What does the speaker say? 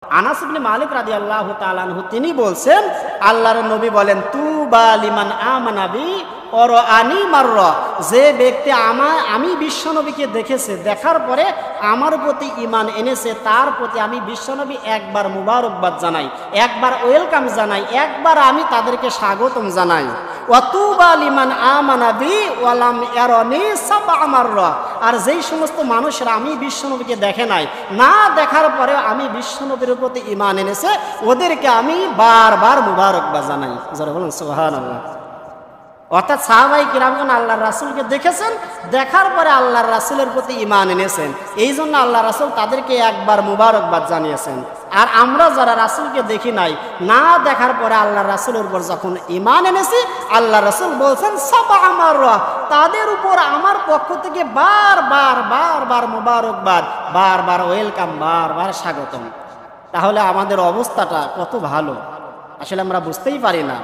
আনাস ইবনে মালিক রাদিয়াল্লাহু তাআলা আনহু তিনি বলছেন, আল্লাহর নবী বলেন, তুবা লিমান আমানা বি ওয়ারাআনি মাররা, যে ব্যক্তি আমি বিশ্বনবীকে দেখেছে, দেখার পরে আমার প্রতি ঈমান এনেছে, তার প্রতি আমি বিশ্বনবী একবার মুবারকবাদ জানাই, একবার ওয়েলকাম জানাই, একবার আমি তাদেরকে স্বাগতম জানাই। ওয়া তুবা লিমান আমানা বি ওয়া লাম ইয়ারানি সাবআ মাররা, আর যেই সমস্ত মানুষরা আমি বিশ্বনবীকে দেখে নাই, না দেখার পরে আমি বিশ্বনবীর প্রতি ঈমান এনেছে, ওদেরকে আমি বারবার মুবারকবাদ জানাই। যারা বলেন সুবহানাল্লাহ। অর্থাৎ সাহাবায়ে কিরামগণ আল্লাহর রাসূলকে দেখেছেন, দেখার পরে আল্লাহর রাসূলের প্রতি ঈমান এনেছেন, এই জন্য আল্লাহ রাসূল তাদেরকে একবার মুবারকবাদ জানিয়েছেন। আর আমরা যারা রাসূলকে দেখি নাই, না দেখার পরে আল্লাহর রাসূলের উপর যখন ঈমান এনেছি, আল্লাহ রাসূল বলছেন সাবআ মাররা, তাদের উপর আমার পক্ষ থেকে বারবার মুবারকবাদ, বারবার ওয়েলকাম, বারবার স্বাগতম। তাহলে আমাদের অবস্থাটা কত ভালো আসলে আমরা বুঝতেই পারি না।